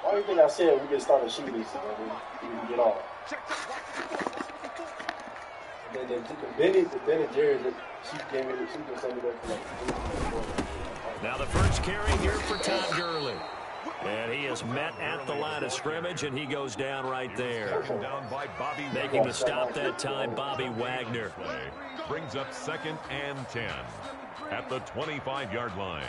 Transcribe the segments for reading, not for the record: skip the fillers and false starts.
Why do you think I said we can start a shooting this we can get off? And then the Ben and Jerry, she gave me the she can send me there for like. Now the first carry here for Todd Gurley. And he is met at the line of scrimmage, and he goes down right there. Making the stop that time, Bobby Wagner. Brings up 2nd and 10 at the 25-yard line.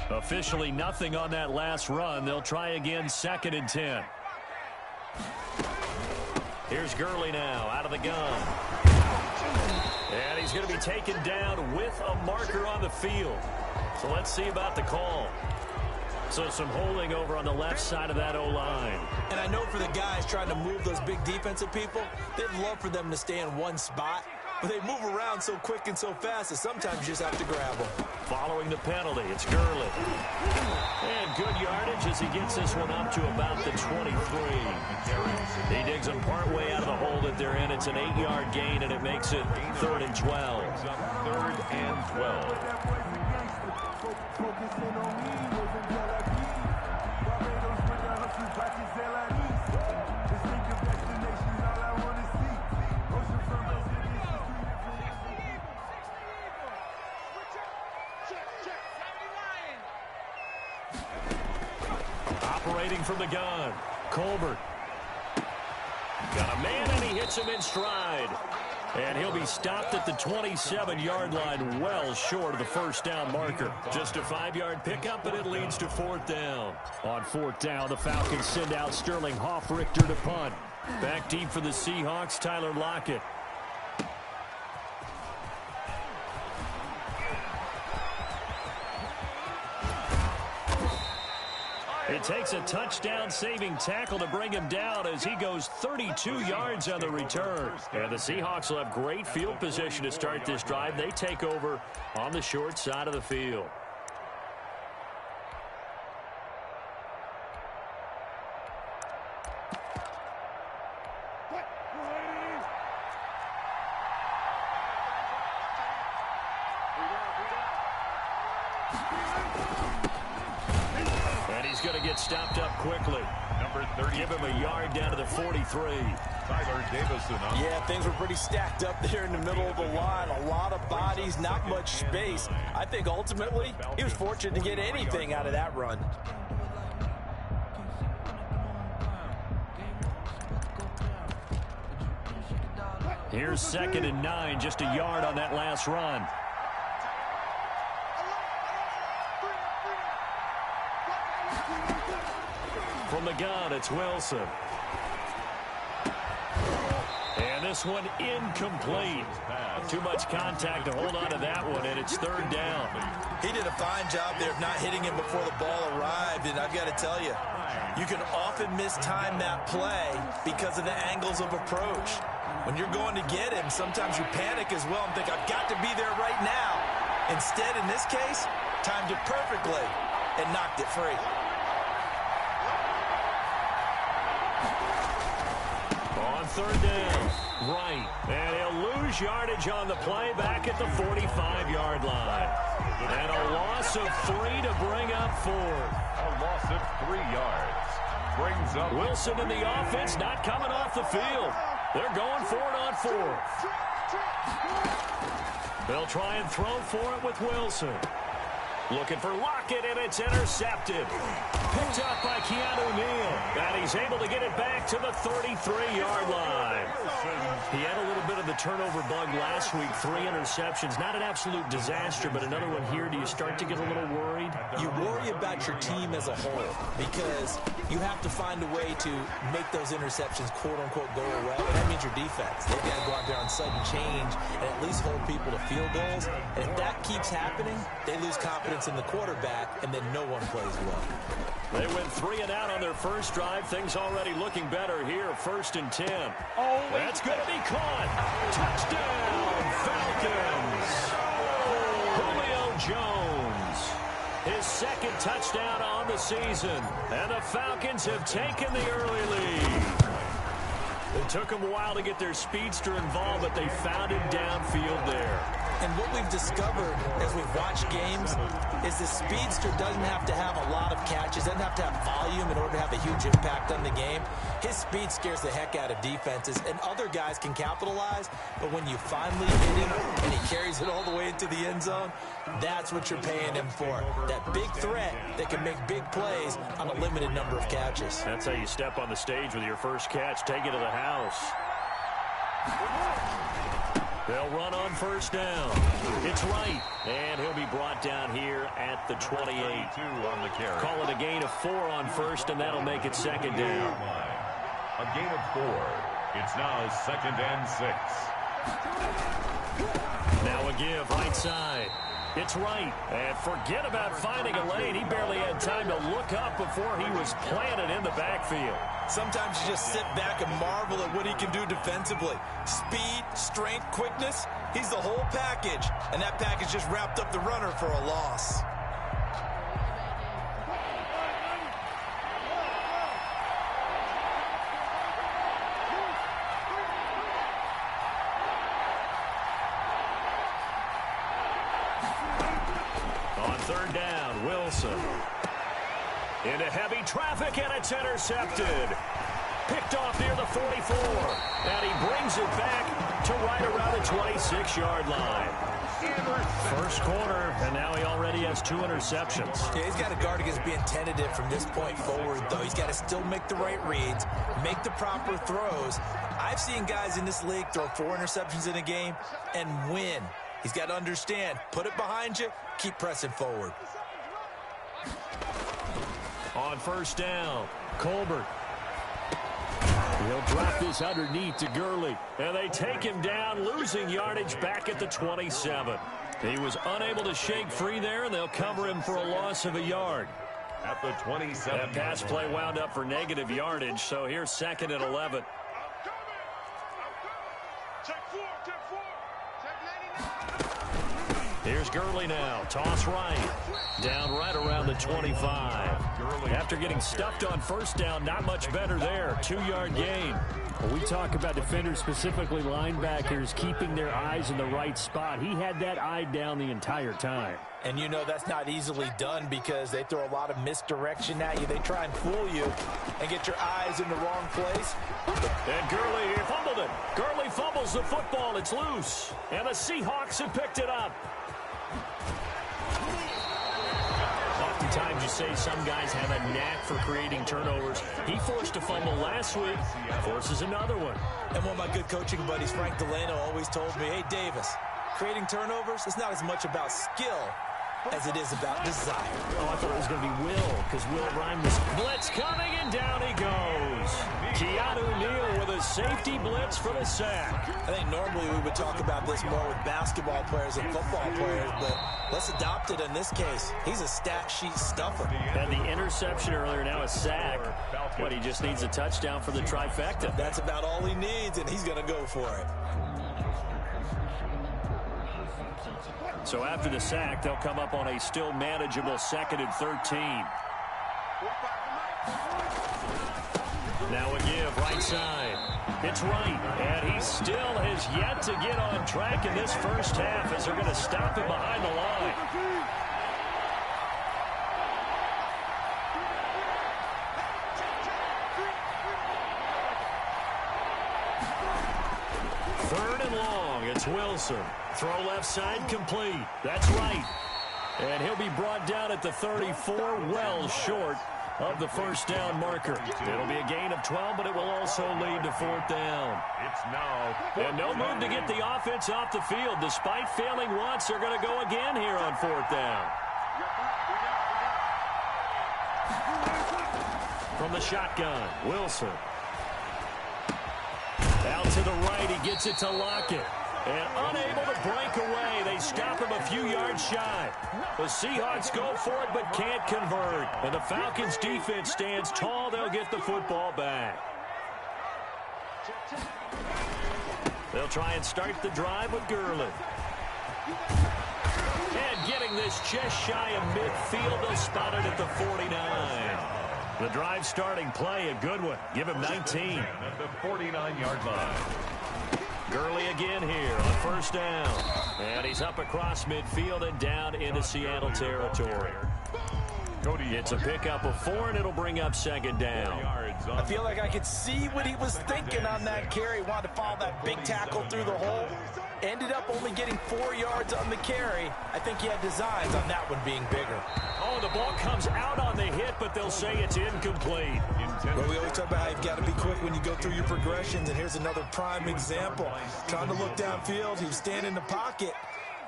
Officially nothing on that last run. They'll try again, 2nd and 10. Here's Gurley now out of the gun. And he's going to be taken down with a marker on the field. So let's see about the call. So some holding over on the left side of that O-line. And I know for the guys trying to move those big defensive people, they'd love for them to stay in one spot. But they move around so quick and so fast that sometimes you just have to grab them. Following the penalty, it's Gurley. And good yardage as he gets this one up to about the 23. He digs them partway out of the hole that they're in. It's an 8-yard gain, and it makes it 3rd and 12. 3rd and 12. Operating from the gun, Colbert. Got a man, and he hits him in stride. And he'll be stopped at the 27-yard line, well short of the first down marker. Just a 5-yard pickup, and it leads to 4th down. On 4th down, the Falcons send out Sterling Hoffrichter to punt. Back deep for the Seahawks, Tyler Lockett. It takes a touchdown-saving tackle to bring him down as he goes 32 yards on the return. And the Seahawks will have great field position to start this drive. They take over on the short side of the field. Stopped up quickly. Number 30. Give him a yard down to the 43. Tyler Davison. Yeah, things were pretty stacked up there in the middle of the line. A lot of bodies, not much space. I think ultimately he was fortunate to get anything out of that run. Here's 2nd and 9, just a yard on that last run. From the gun, it's Wilson. And this one incomplete. Too much contact to hold on to that one, and it's 3rd down. He did a fine job there of not hitting him before the ball arrived, and I've got to tell you, you can often mistime that play because of the angles of approach. When you're going to get him, sometimes you panic as well and think, I've got to be there right now. Instead, in this case, timed it perfectly and knocked it free. On 3rd down, right. And he'll lose yardage on the play back at the 45-yard line. And a loss of 3 to bring up 4. A loss of 3 yards. Brings up Wilson in the offense, not coming off the field. They're going for it on 4th. They'll try and throw for it with Wilson. Looking for Lockett, and it's intercepted. Picked up by Keanu Neal. And he's able to get it back to the 33-yard line. He had a little bit of the turnover bug last week. 3 interceptions. Not an absolute disaster, but another one here. Do you start to get a little worried? You worry about your team as a whole because you have to find a way to make those interceptions, quote-unquote, go away. And that means your defense. They've got to go out there on sudden change and at least hold people to field goals. And if that keeps happening, they lose confidence in the quarterback, and then no one plays well. They went 3 and out on their first drive. Things already looking better here. 1st and 10. Oh, that's going to be caught. Touchdown, Falcons. Julio Jones. His second touchdown on the season. And the Falcons have taken the early lead. It took them a while to get their speedster involved, but they found him downfield there. And what we've discovered as we've watched games is the speedster doesn't have to have a lot of catches, doesn't have to have volume in order to have a huge impact on the game. His speed scares the heck out of defenses, and other guys can capitalize, but when you finally hit him and he carries it all the way into the end zone, that's what you're paying him for. That big threat that can make big plays on a limited number of catches. That's how you step on the stage with your first catch. Take it to the house. They'll run on first down. It's right, and he'll be brought down here at the 28. On the carry. Call it a gain of 4 on first, and that'll make it second down. A gain of 4. It's now 2nd and 6. Now a give right side. It's right, and forget about finding a lane. He barely had time to look up before he was planted in the backfield. Sometimes you just sit back and marvel at what he can do defensively. Speed, strength, quickness, he's the whole package. And that package just wrapped up the runner for a loss. On third down, Wilson. Into heavy traffic, and it's intercepted. Picked off near the 44. And he brings it back to right around the 26-yard line. First quarter, and now he already has 2 interceptions. Yeah, he's got to guard against being tentative from this point forward, though. He's got to still make the right reads, make the proper throws. I've seen guys in this league throw 4 interceptions in a game and win. He's got to understand, put it behind you, keep pressing forward. On first down, Colbert. He'll drop this underneath to Gurley. And they take him down, losing yardage back at the 27. He was unable to shake free there, and they'll cover him for a loss of a yard. At the 27. That pass play wound up for negative yardage, so here's 2nd and 11. Here's Gurley now. Toss right. Down right around the 25. After getting stuffed on first down, not much better there. 2-yard gain. Well, we talk about defenders, specifically linebackers, keeping their eyes in the right spot. He had that eye down the entire time. And you know that's not easily done because they throw a lot of misdirection at you. They try and fool you and get your eyes in the wrong place. And Gurley fumbled it. Gurley fumbles the football. It's loose. And the Seahawks have picked it up. Oftentimes you say some guys have a knack for creating turnovers. He forced a fumble last week, forces another one. And one of my good coaching buddies, Frank Delano, always told me, hey, Davis, creating turnovers is not as much about skill as it is about desire. Oh, I thought it was going to be Will, because Will rhymed this. Blitz coming, and down he goes. Keanu Neal with a safety blitz for the sack. I think normally we would talk about this more with basketball players and football players, but let's adopt it in this case. He's a stat sheet stuffer. Had the interception earlier, now a sack. What, he just needs a touchdown for the trifecta. That's about all he needs, and he's going to go for it. So after the sack, they'll come up on a still manageable 2nd and 13. Now a give, right side. It's right, and he still has yet to get on track in this first half as they're going to stop him behind the line. Third and long, it's Wilson. Throw left side complete. That's right. And he'll be brought down at the 34, well short of the first down marker. It'll be a gain of 12, but it will also lead to 4th down. It's now. And no move to get the offense off the field. Despite failing once, they're going to go again here on 4th down. From the shotgun, Wilson. Out to the right, he gets it to Lockett. And unable to break away, they stop him a few yards shy. The Seahawks go for it but can't convert. And the Falcons defense stands tall. They'll get the football back. They'll try and start the drive with Gurley. And getting this just shy of midfield, they'll spot it at the 49. The drive starting play, a good one. Give him 19. At the 49-yard line. Gurley again here on first down. And he's up across midfield and down into Seattle territory. It's a pickup of 4, and it'll bring up second down. I feel like I could see what he was thinking on that carry. Wanted to follow that big tackle through the hole. Ended up only getting 4 yards on the carry. I think he had designs on that one being bigger. Oh, the ball comes out on the hit, but they'll say it's incomplete. Well, we always talk about how you've got to be quick when you go through your progressions, and here's another prime example. Trying to look downfield, he was standing in the pocket,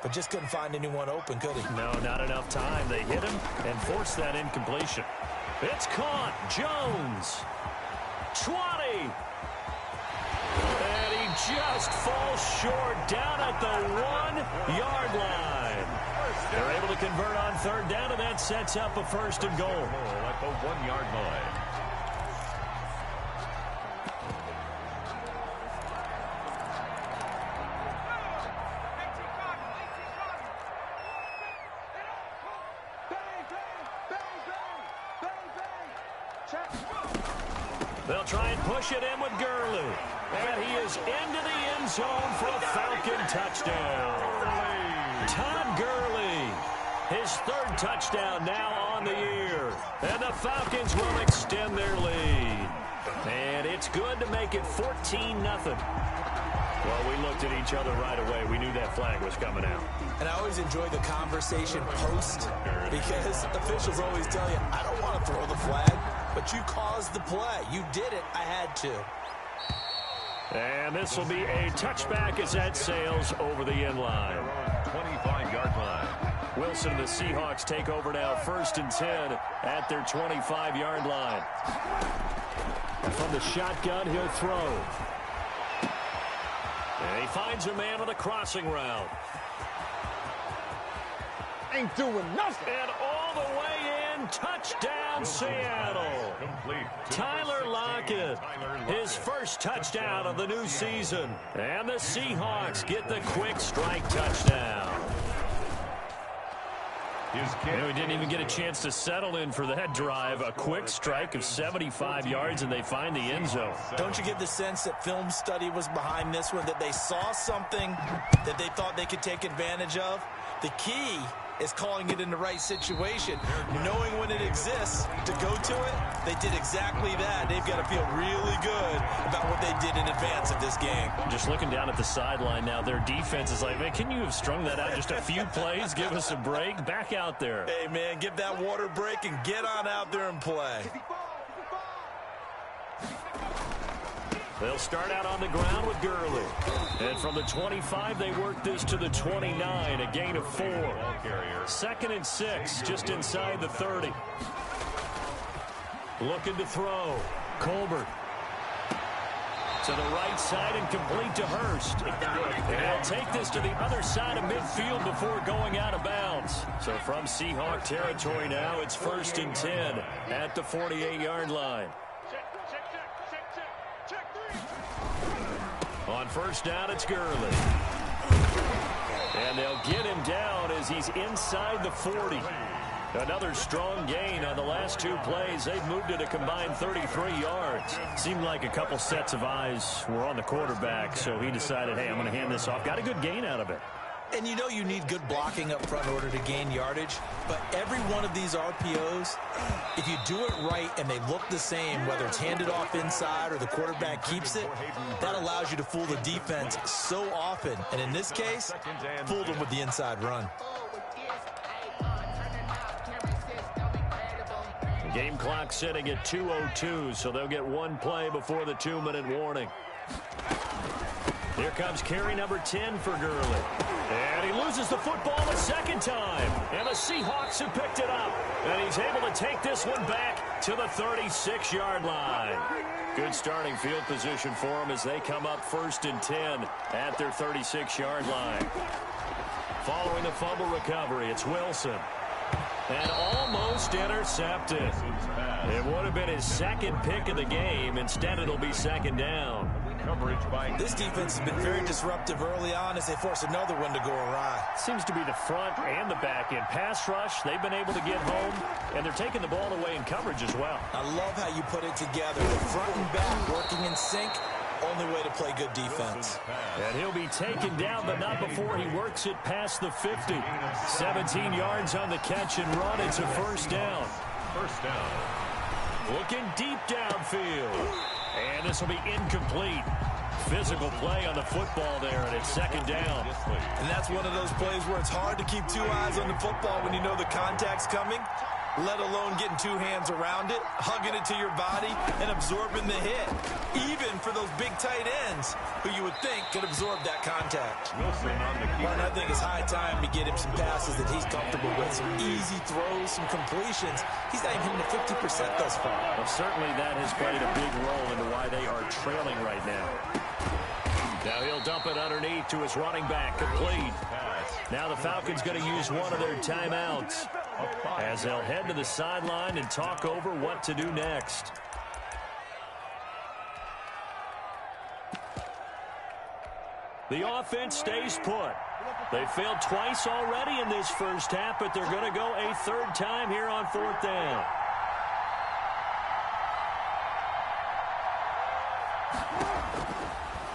but just couldn't find anyone open, could he? No, not enough time. They hit him and forced that incompletion. It's caught. Jones. 20. And he just falls short down at the 1-yard line. They're able to convert on third down, and that sets up a first and goal. At the 1-yard line. They'll try and push it in with Gurley. And he is into the end zone for a Falcon touchdown. Todd Gurley, his third touchdown now on the year. And the Falcons will extend their lead. And it's good to make it 14-0. Well, we looked at each other right away. We knew that flag was coming out. And I always enjoy the conversation post because officials always tell you, I don't want to throw the flag, but you caused the play. You did it. I had to. And this will be a touchback as that sails over the end line. 25-yard line. Wilson and the Seahawks take over now, 1st and 10 at their 25-yard line. And from the shotgun, he'll throw. And he finds a man on the crossing route. Ain't doing nothing. And all the way in, touchdown Seattle. Tyler Lockett, his first touchdown of the new season. And the Seahawks get the quick strike touchdown. And we didn't even get a chance to settle in for that drive. A quick strike of 75 yards, and they find the end zone. Don't you get the sense that film study was behind this one, that they saw something that they thought they could take advantage of? The key is calling it in the right situation, knowing when it exists to go to it. They did exactly that. They've got to feel really good about what they did in advance of this game. Just looking down at the sideline now, their defense is like, man, can you have strung that out just a few plays? Give us a break. Back out there. Hey, man, give that water break and get on out there and play. They'll start out on the ground with Gurley. And from the 25, they work this to the 29, a gain of 4. 2nd and 6, just inside the 30. Looking to throw. Colbert. To the right side and complete to Hurst. And they'll take this to the other side of midfield before going out of bounds. So from Seahawk territory now, it's 1st and 10 at the 48-yard line. On first down, it's Gurley. And they'll get him down as he's inside the 40. Another strong gain on the last 2 plays. They've moved it a combined 33 yards. Seemed like a couple sets of eyes were on the quarterback, so he decided, hey, I'm going to hand this off. Got a good gain out of it. And you know you need good blocking up front in order to gain yardage. But every one of these RPOs, if you do it right and they look the same, whether it's handed off inside or the quarterback keeps it, that allows you to fool the defense so often. And in this case, fooled them with the inside run. Game clock sitting at 2:02, so they'll get 1 play before the 2-minute warning. Here comes carry number 10 for Gurley. And he loses the football a second time. And the Seahawks have picked it up. And he's able to take this one back to the 36-yard line. Good starting field position for them as they come up 1st and 10 at their 36-yard line. Following the fumble recovery, it's Wilson. And almost intercepted. It would have been his 2nd pick of the game. Instead, it'll be 2nd down. coverage by... This defense has been very disruptive early on as they force another one to go awry. Seems to be the front and the back end. Pass rush, they've been able to get home, and they're taking the ball away in coverage as well. I love how you put it together. The front and back working in sync. Only way to play good defense. And he'll be taken down, but not before he works it past the 50. 17 yards on the catch and run. It's a first down. First down. Looking deep downfield. And this will be incomplete. Physical play on the football there, and it's second down. And that's one of those plays where it's hard to keep two eyes on the football when you know the contact's coming, let alone getting two hands around it, hugging it to your body, and absorbing the hit. Even for those big tight ends who you would think could absorb that contact. Wilson on the keeper. Martin, I think it's high time to get him some passes that he's comfortable with, some easy throws, some completions. He's not even hitting the 50% thus far. Well, certainly that has played a big role into why they are trailing right now. Now he'll dump it underneath to his running back, complete. Now the Falcons going to use one of their timeouts as they'll head to the sideline and talk over what to do next. The offense stays put. They failed twice already in this first half, but they're going to go a third time here on fourth down.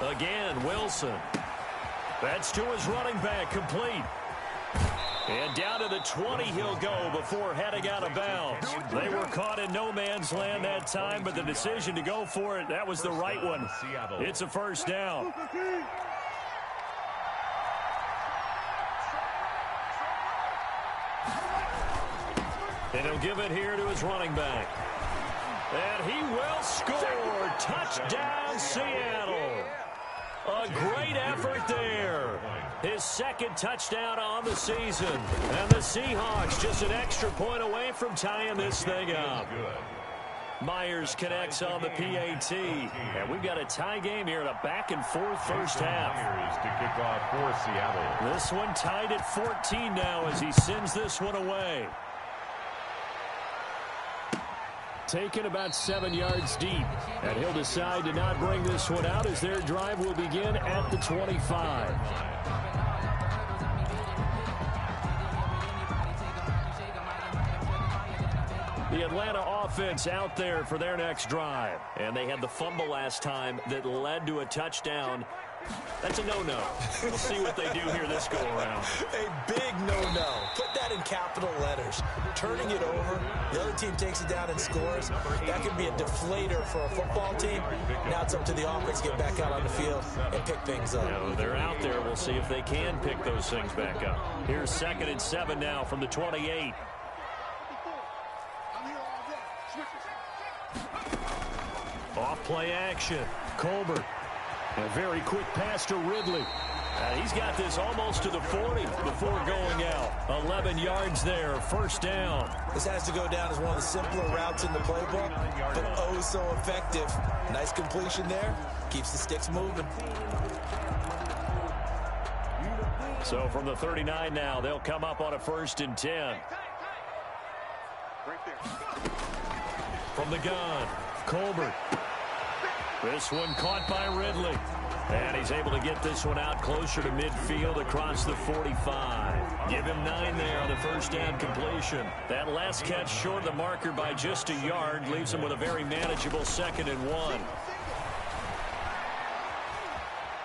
Again, Wilson. That's to his running back, complete. And down to the 20 he'll go before heading out of bounds. They were caught in no man's land that time, but the decision to go for it, that was the right one. It's a first down. And he'll give it here to his running back. And he will score. Touchdown, Seattle. A great effort there. His second touchdown on the season. And the Seahawks just an extra point away from tying this thing up. Myers connects on the PAT. And we've got a tie game here in a back-and-forth first half. Myers to kick off for Seattle. This one tied at 14 now as he sends this one away. Taken about 7 yards deep, and he'll decide to not bring this one out as their drive will begin at the 25. The Atlanta offense out there for their next drive, and they had the fumble last time that led to a touchdown. That's a no-no. We'll see what they do here this go-around. A big no-no. Put that in capital letters. Turning it over, the other team takes it down and scores. That could be a deflator for a football team. Now it's up to the offense to get back out on the field and pick things up. You know, they're out there. We'll see if they can pick those things back up. Here's 2nd and 7 now from the 28. Off play action. Colbert. A very quick pass to Ridley. He's got this almost to the 40 before going out. 11 yards there, first down. This has to go down as one of the simpler routes in the playbook, but oh so effective. Nice completion there. Keeps the sticks moving. So from the 39 now, they'll come up on a 1st and 10. From the gun, Colbert. This one caught by Ridley. And he's able to get this one out closer to midfield across the 45. Give him 9 there on the first down completion. That last catch short of the marker by just a yard leaves him with a very manageable 2nd and 1.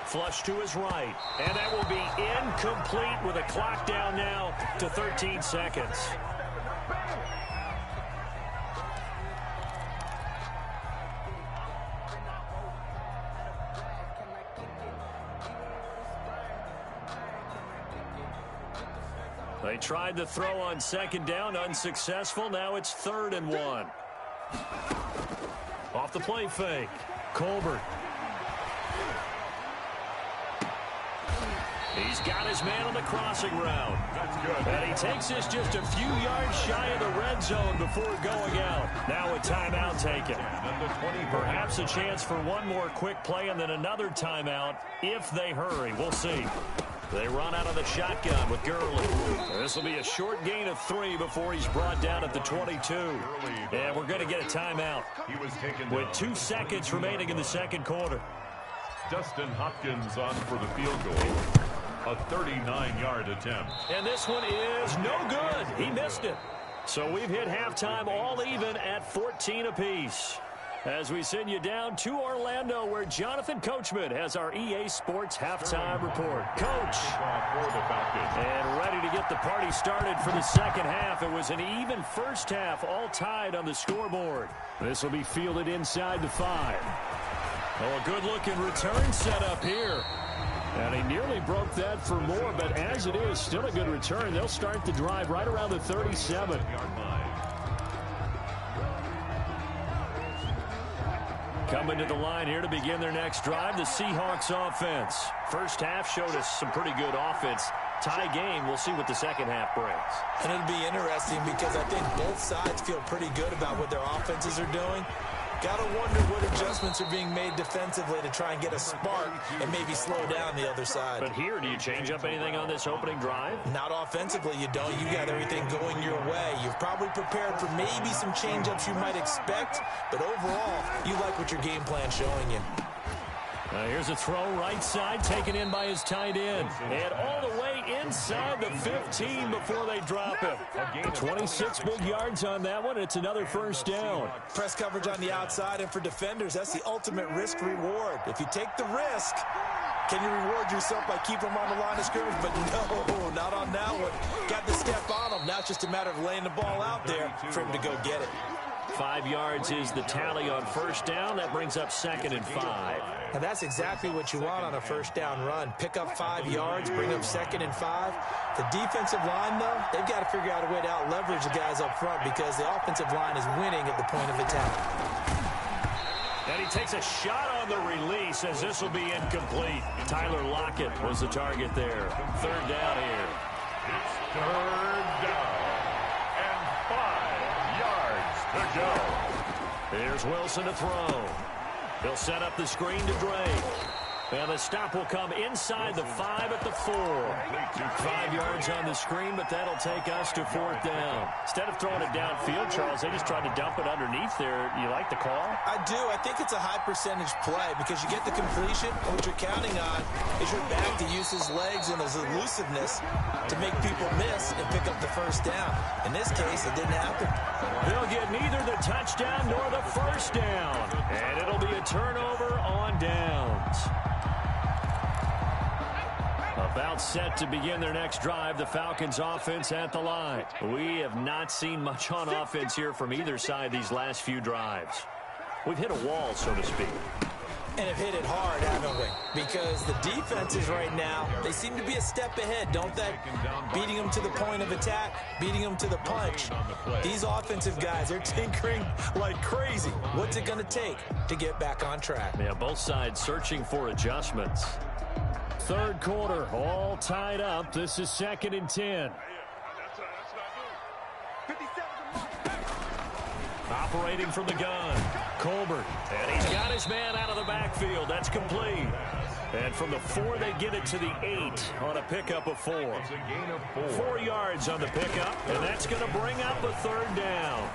Flush to his right. And that will be incomplete with a clock down now to 13 seconds. They tried the throw on 2nd down, unsuccessful. Now it's 3rd and 1. Off the play fake, Colbert. He's got his man on the crossing route. That's good. And he takes this just a few yards shy of the red zone before going out. Now a timeout taken. Perhaps a chance for one more quick play and then another timeout if they hurry. We'll see. They run out of the shotgun with Gurley. This will be a short gain of 3 before he's brought down at the 22. And we're going to get a timeout with 2 seconds remaining in the second quarter. Dustin Hopkins on for the field goal. A 39-yard attempt. And this one is no good. He missed it. So we've hit halftime all even at 14 apiece. As we send you down to Orlando, where Jonathan Coachman has our EA Sports halftime report. Coach. And ready to get the party started for the second half. It was an even first half, all tied on the scoreboard. This will be fielded inside the 5. Oh, a good-looking return set up here. And he nearly broke that for more, but as it is, still a good return. They'll start the drive right around the 37. Coming to the line here to begin their next drive, the Seahawks offense. First half showed us some pretty good offense. Tie game, we'll see what the second half brings. And it'll be interesting because I think both sides feel pretty good about what their offenses are doing. Got to wonder what adjustments are being made defensively to try and get a spark and maybe slow down the other side. But here, do you change up anything on this opening drive? Not offensively, you don't. You got everything going your way. You've probably prepared for maybe some change-ups you might expect, but overall, you like what your game plan's showing you. Here's a throw right side, taken in by his tight end. And all the way inside the 15 before they drop him. 26 big yards on that one. It's another first down. Press coverage on the outside, and for defenders, that's the ultimate risk-reward. If you take the risk, can you reward yourself by keeping them on the line of scrimmage? But no, not on that one. Got the step on them. Now it's just a matter of laying the ball out there for him to go get it. 5 yards is the tally on first down. That brings up 2nd and 5. And that's exactly what you want on a first down run. Pick up 5 yards, bring up 2nd and 5. The defensive line, though, they've got to figure out a way to out-leverage the guys up front because the offensive line is winning at the point of attack. And he takes a shot on the release as this will be incomplete. Tyler Lockett was the target there. 3rd down here. It's 3rd down and 5 yards to go. Here's Wilson to throw. They'll set up the screen to Drake. And the stop will come inside the 5 at the 4. 5 yards on the screen, but that'll take us to 4th down. Instead of throwing it downfield, Charles, they just tried to dump it underneath there. You like the call? I do. I think it's a high percentage play because you get the completion, and what you're counting on is your back to use his legs and his elusiveness to make people miss and pick up the first down. In this case, it didn't happen. They'll get neither the touchdown nor the first down. And it'll be a turnover on downs. About set to begin their next drive, the Falcons offense at the line. We have not seen much on offense here from either side these last few drives. We've hit a wall, so to speak. And have hit it hard, haven't we? Because the defenses right now, they seem to be a step ahead, don't they? Beating them to the point of attack, beating them to the punch. These offensive guys, they're tinkering like crazy. What's it going to take to get back on track? Yeah, both sides searching for adjustments. 3rd quarter, all tied up. This is 2nd and 10. Operating from the gun, Colbert. And he's got his man out of the backfield. That's complete. And from the 4, they get it to the 8 on a pickup of 4. 4 yards on the pickup, and that's going to bring up a 3rd down.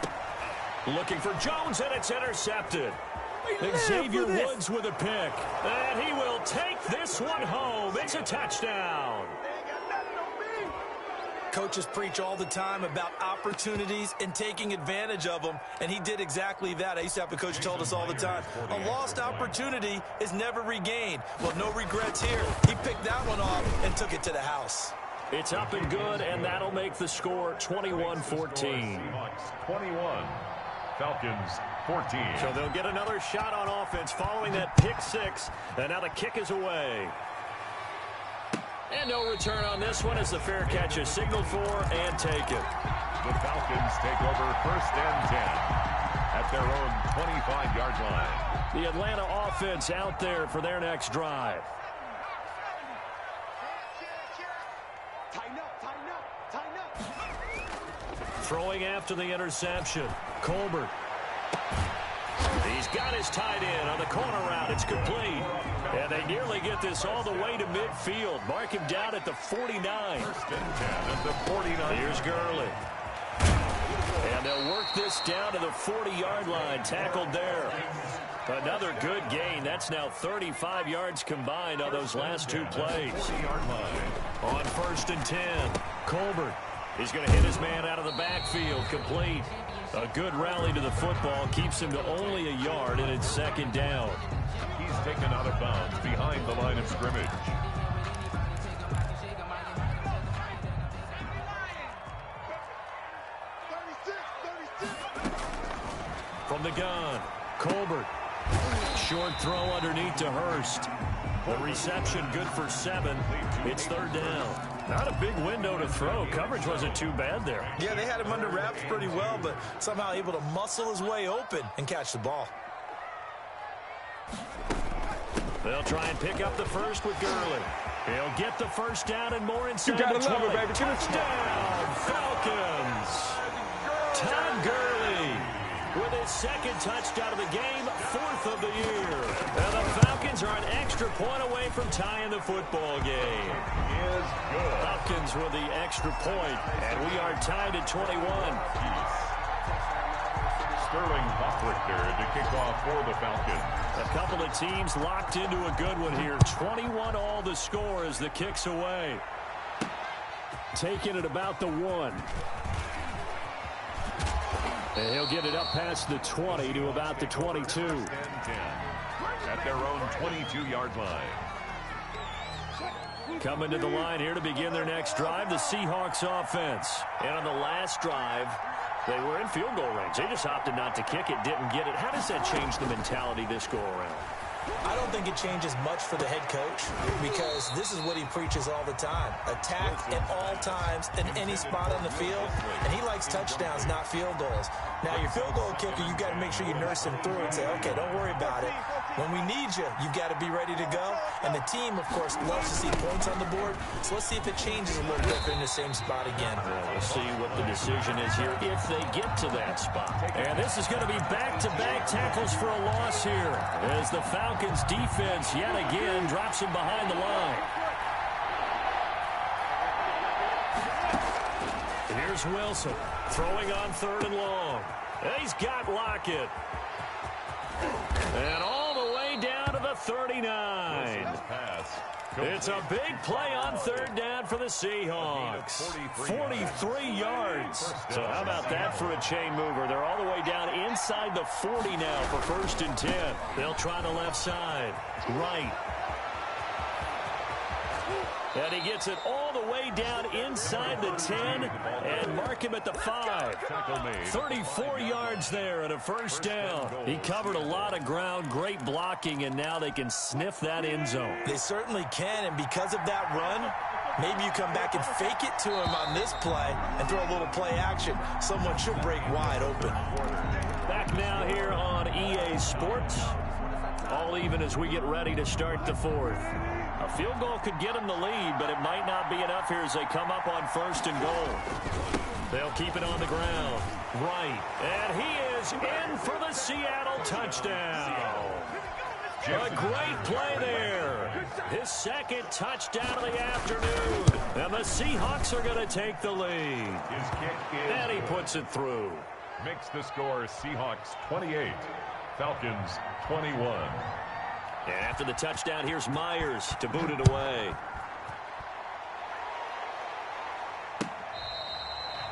Looking for Jones, and it's intercepted. Xavier Woods with a pick. And he will take this one home. It's a touchdown. Coaches preach all the time about opportunities and taking advantage of them, and he did exactly that. I used to have a coach who told us all the time, a lost opportunity is never regained. Well, no regrets here. He picked that one off and took it to the house. It's up and good, and that'll make the score 21-14. 21. Falcons 14. So they'll get another shot on offense following that pick 6, and now the kick is away. And no return on this one as the fair catch is signaled for and taken. The Falcons take over 1st and 10 at their own 25-yard line. The Atlanta offense out there for their next drive. Throwing after the interception, Colbert. He's got his tight end on the corner route. It's complete. And they nearly get this all the way to midfield. Mark him down at the 49. 1st and 10 at the 49. Here's Gurley. And they'll work this down to the 40-yard line. Tackled there. Another good gain. That's now 35 yards combined on those last two plays. 40-yard line. On 1st and 10, Colbert. He's going to hit his man out of the backfield, complete. A good rally to the football keeps him to only a yard, and it's 2nd down. He's taken out of bounds behind the line of scrimmage. From the gun, Colbert. Short throw underneath to Hurst. The reception good for 7. It's 3rd down. Not a big window to throw. Coverage wasn't too bad there. Yeah, they had him under wraps pretty well, but somehow able to muscle his way open and catch the ball. They'll try and pick up the first with Gurley. He'll get the first down and more inside. You gotta the love 20. it, baby. Touchdown, Falcons. Todd Gurley with his 2nd touchdown of the game, 4th of the year. And the Falcons are an extra point away from tying the football game. Is good. Falcons with the extra point, and we are tied at 21. Sterling Hoffrichter to kick off for the Falcons. A couple of teams locked into a good one here. 21 all the score as the kick's away. Taking it about the 1. And he'll get it up past the 20 to about the 22. 10 at their own 22-yard line. Coming to the line here to begin their next drive, the Seahawks offense. And on the last drive, they were in field goal range. They just opted not to kick it, didn't get it. How does that change the mentality this go-around? I don't think it changes much for the head coach because this is what he preaches all the time. Attack at all times in any spot on the field, and he likes touchdowns, not field goals. Now, your field goal kicker, you've got to make sure you nurse him through and say, okay, don't worry about it. When we need you, you've got to be ready to go. And the team, of course, loves to see points on the board. So let's see if it changes a little bit in the same spot again. We'll see what the decision is here if they get to that spot. And this is going to be back-to-back tackles for a loss here as the Falcons defense yet again drops him behind the line. Here's Wilson throwing on 3rd and long. He's got Lockett. And all the way down to the 39. It's a big play on 3rd down for the Seahawks. 43 yards. So how about that for a chain mover? They're all the way down inside the 40 now for 1st and 10. They'll try the left side. Right. And he gets it all the way down inside the 10 and mark him at the 5. 34 yards there and a 1st down. He covered a lot of ground, great blocking, and now they can sniff that end zone. They certainly can, and because of that run, maybe you come back and fake it to him on this play and throw a little play action. Someone should break wide open. Back now here on EA Sports. All even as we get ready to start the 4th. A field goal could get them the lead, but it might not be enough here as they come up on 1st and goal. They'll keep it on the ground. Right. And he is in for the Seattle touchdown. A great play there. His 2nd touchdown of the afternoon. And the Seahawks are going to take the lead. His kick is And he puts it through. Makes the score Seahawks 28, Falcons 21. And after the touchdown, here's Myers to boot it away.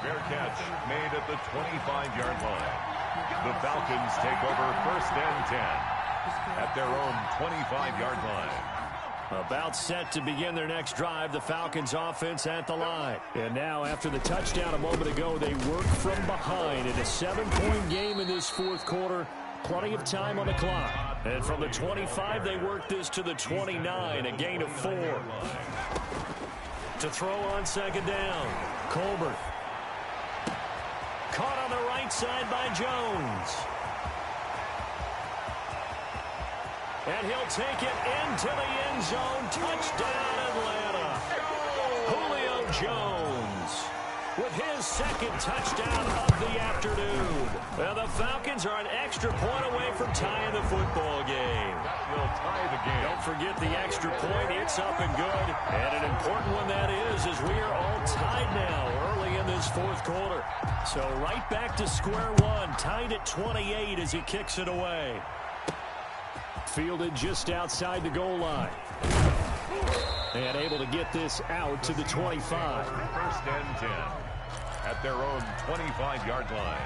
Fair catch made at the 25-yard line. The Falcons take over 1st and 10 at their own 25-yard line. About set to begin their next drive, the Falcons offense at the line. And now after the touchdown a moment ago, they work from behind in a 7-point game in this 4th quarter. Plenty of time on the clock. And from the 25, they work this to the 29, a gain of 4. To throw on 2nd down, Colbert. Caught on the right side by Jones. And he'll take it into the end zone. Touchdown, Atlanta. Julio Jones with his 2nd touchdown of the afternoon. Well, the Falcons are an extra point away from tying the football game. That will tie the game. Don't forget the extra point. It's up and good. And an important one that is, as we are all tied now early in this 4th quarter. So right back to square one, tied at 28 as he kicks it away. Fielded just outside the goal line. And able to get this out to the 25. First and 10 at their own 25-yard line.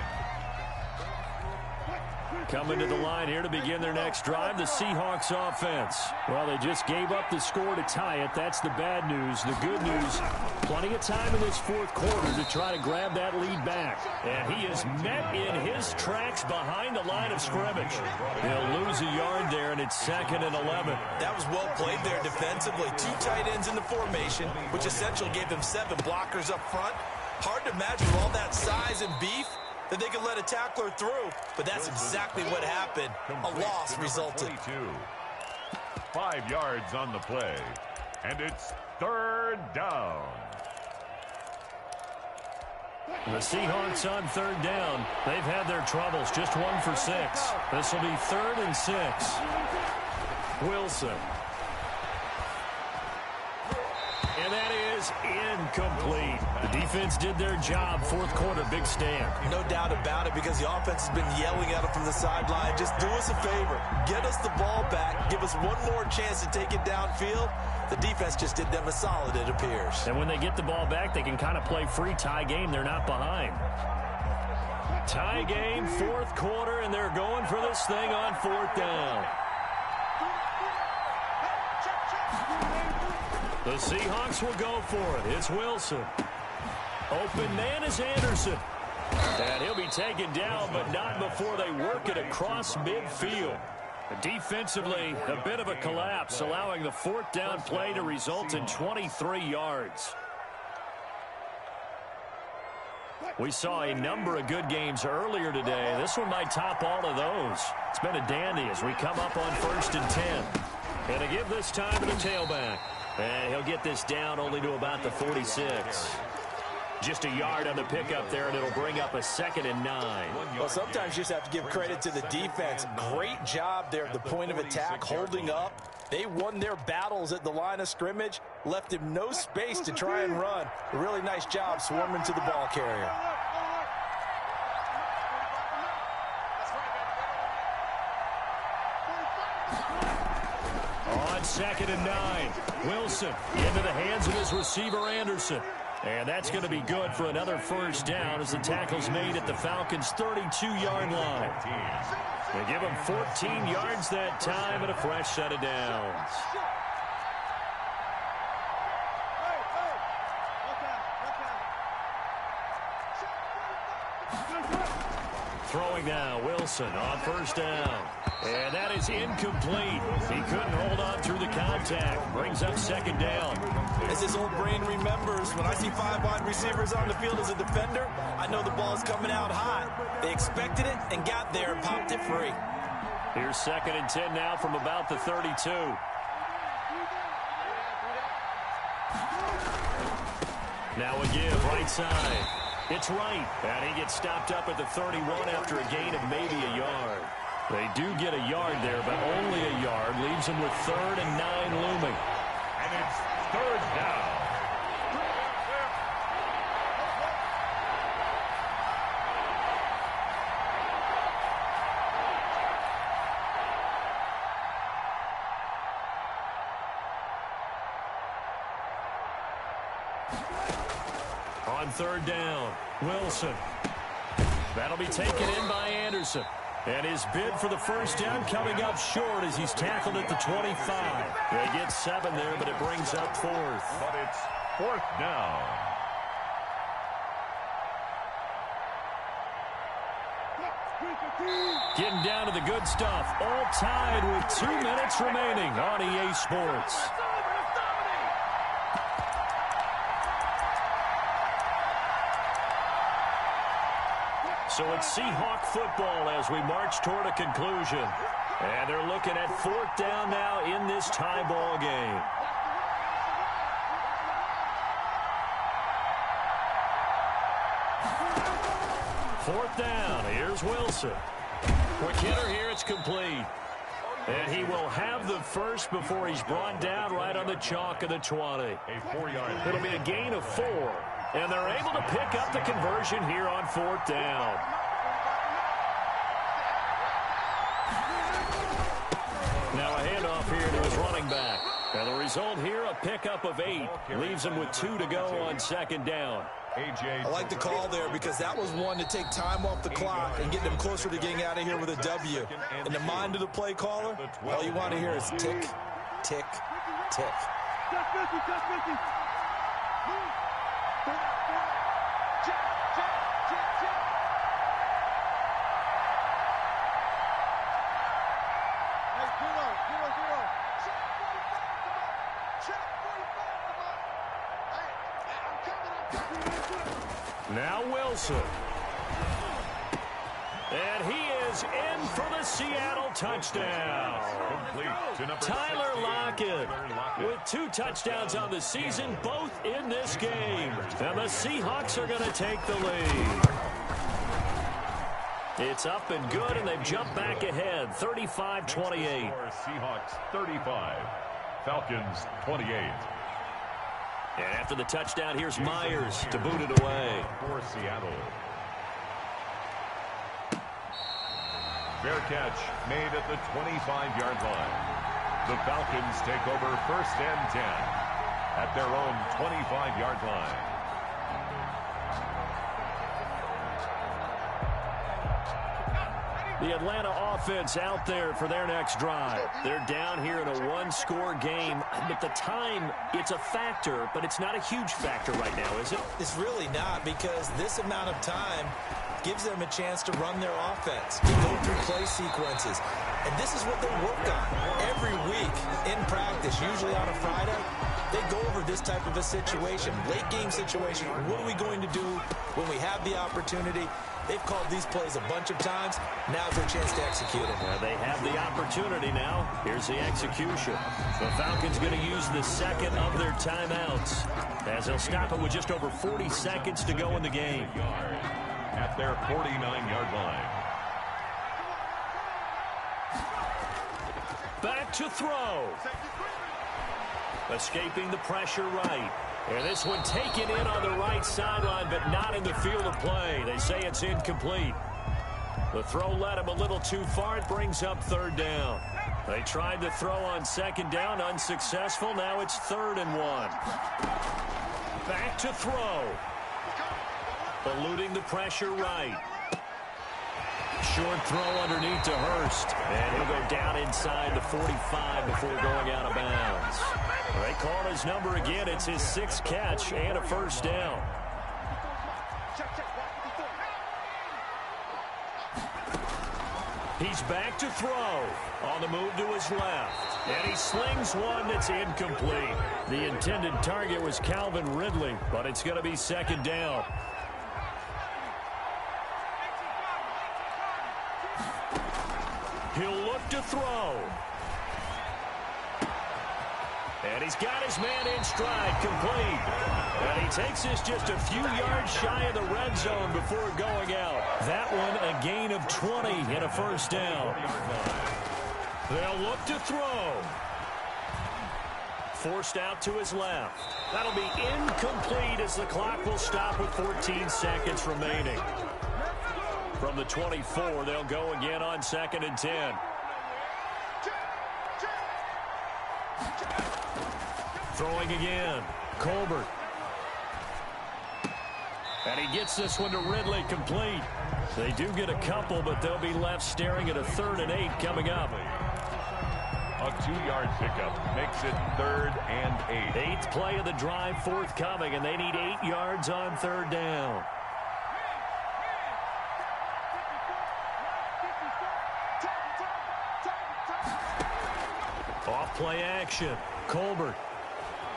Coming to the line here to begin their next drive, the Seahawks offense. Well, they just gave up the score to tie it. That's the bad news. The good news, plenty of time in this fourth quarter to try to grab that lead back. And he is met in his tracks behind the line of scrimmage. He'll lose a yard there, and it's 2nd and 11. That was well played there defensively. 2 tight ends in the formation, which essentially gave them 7 blockers up front. Hard to imagine with all that size and beef that they could let a tackler through, but that's exactly what happened. A loss resulted. 5 yards on the play, and it's 3rd down. The Seahawks on 3rd down. They've had their troubles, just 1 for 6. This will be 3rd and 6. Wilson. And that is incomplete. The defense did their job. Fourth quarter, big stand. No doubt about it, because the offense has been yelling at them from the sideline. Just do us a favor. Get us the ball back. Give us one more chance to take it downfield. The defense just did them a solid, it appears. And when they get the ball back, they can kind of play free tie game. They're not behind. Tie game, fourth quarter, and they're going for this thing on 4th down. The Seahawks will go for it. It's Wilson. Open man is Anderson. And he'll be taken down, but not before they work it across midfield. Defensively, a bit of a collapse, allowing the 4th down play to result in 23 yards. We saw a number of good games earlier today. This one might top all of those. It's been a dandy as we come up on 1st and 10. And to give this time to the tailback. And he'll get this down only to about the 46. Just a yard on the pickup there, and it'll bring up a 2nd and 9. Well, sometimes you just have to give credit to the defense. Great job there at the point of attack, holding up. They won their battles at the line of scrimmage, left him no space to try and run. A really nice job swarming to the ball carrier. On 2nd and 9, Wilson into the hands of his receiver, Anderson. And that's going to be good for another 1st down as the tackle's made at the Falcons' 32-yard line. They give him 14 yards that time and a fresh set of downs. Throwing now, Wilson on 1st down. And that is incomplete. He couldn't hold on through the contact. Brings up 2nd down. As his old brain remembers, when I see 5 wide receivers on the field as a defender, I know the ball's coming out hot. They expected it and got there and popped it free. Here's 2nd and 10 now from about the 32. Now a give, right side. It's right, and he gets stopped up at the 31 after a gain of maybe a yard. They do get a yard there, but only a yard. Leaves them with 3rd and 9 looming. And it's 3rd down. On 3rd down, Wilson. That'll be taken in by Anderson. And his bid for the 1st down coming up short as he's tackled at the 25. They get 7 there, but it brings up 4th. But it's 4th down. Getting down to the good stuff. All tied with 2 minutes remaining on EA Sports. So it's Seahawk football as we march toward a conclusion. And they're looking at 4th down now in this tie ball game. Fourth down. Here's Wilson. Quick hitter here. It's complete. And he will have the first before he's brought down right on the chalk of the 20. A 4-yard. It'll be a gain of 4. And they're able to pick up the conversion here on 4th down. handoff here to his running back. And the result here, a pickup of 8. Leaves him with 2 to go on second down. I like the call there because that was one to take time off the clock and get them closer to getting out of here with a W. In the mind of the play caller, all you want to hear is tick, tick, tick. Now Wilson. And he is in for the Seattle touchdown. Tyler Lockett with 2 touchdowns on the season, both in this game. And the Seahawks are going to take the lead. It's up and good, and they've jumped back ahead, 35-28. Seahawks 35, Falcons 28. And after the touchdown, here's Myers to boot it away. For Seattle. Fair catch made at the 25-yard line. The Falcons take over 1st and 10 at their own 25-yard line. The Atlanta offense out there for their next drive. They're down here in a 1-score game, but the time, it's a factor, but it's not a huge factor right now, is it? It's really not, because this amount of time gives them a chance to run their offense, to go through play sequences. And this is what they work on every week in practice, usually on a Friday. They go over this type of a situation, late game situation. What are we going to do when we have the opportunity? They've called these plays a bunch of times. Now's their chance to execute it. They have the opportunity now. Here's the execution. The Falcons going to use the second of their timeouts, as they'll stop it with just over 40 seconds to go in the game. At their 49-yard line. Back to throw. Escaping the pressure right. And this one taken in on the right sideline, but not in the field of play. They say it's incomplete. The throw led him a little too far. It brings up 3rd down. They tried to throw on 2nd down, unsuccessful. Now it's 3rd and 1. Back to throw. Eluding the pressure right. Short throw underneath to Hurst. And he'll go down inside the 45 before going out of bounds. They call his number again. It's his 6th catch and a 1st down. He's back to throw. On the move to his left. And he slings one that's incomplete. The intended target was Calvin Ridley, but it's going to be 2nd down. He'll look to throw. And he's got his man in stride, complete. And he takes this just a few yards shy of the red zone before going out. That one a gain of 20 and a 1st down. They'll look to throw. Forced out to his left. That'll be incomplete as the clock will stop with 14 seconds remaining. From the 24, they'll go again on 2nd and 10. Throwing again. Colbert. And he gets this one to Ridley, complete. They do get a couple, but they'll be left staring at a 3rd and 8 coming up. A 2-yard pickup makes it 3rd and 8. 8th play of the drive forthcoming, and they need 8 yards on 3rd down. Off play action. Colbert.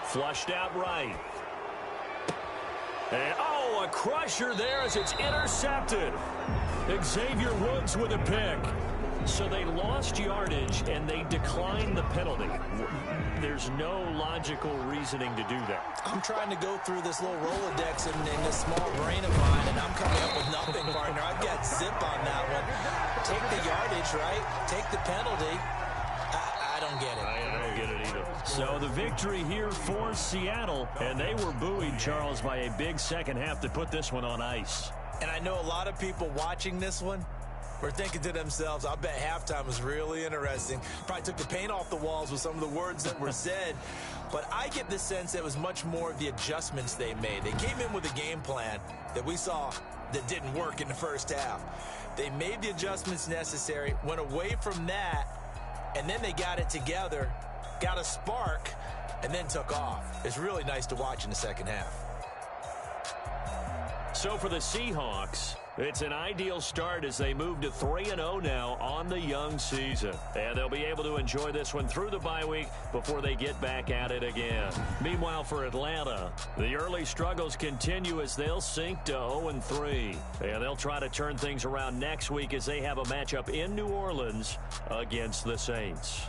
Flushed out right. And, a crusher there as it's intercepted. Xavier Woods with a pick. So they lost yardage, and they declined the penalty. There's no logical reasoning to do that. I'm trying to go through this little Rolodex in this small brain of mine, and I'm coming up with nothing, partner. I've got zip on that one. Take the yardage, right? Take the penalty. I don't get it. I don't get it either. So the victory here for Seattle, and they were buoyed, Charles, by a big second half to put this one on ice. And I know a lot of people watching this one, were thinking to themselves, I bet halftime was really interesting. Probably took the paint off the walls with some of the words that were said. But I get the sense it was much more of the adjustments they made. They came in with a game plan that we saw that didn't work in the first half. They made the adjustments necessary, went away from that, and then they got it together, got a spark, and then took off. It's really nice to watch in the second half. So for the Seahawks, it's an ideal start as they move to 3-0 now on the young season. And they'll be able to enjoy this one through the bye week before they get back at it again. Meanwhile, for Atlanta, the early struggles continue as they'll sink to 0-3. And they'll try to turn things around next week as they have a matchup in New Orleans against the Saints.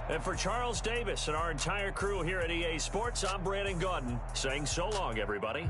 And for Charles Davis and our entire crew here at EA Sports, I'm Brandon Gaudin saying so long, everybody.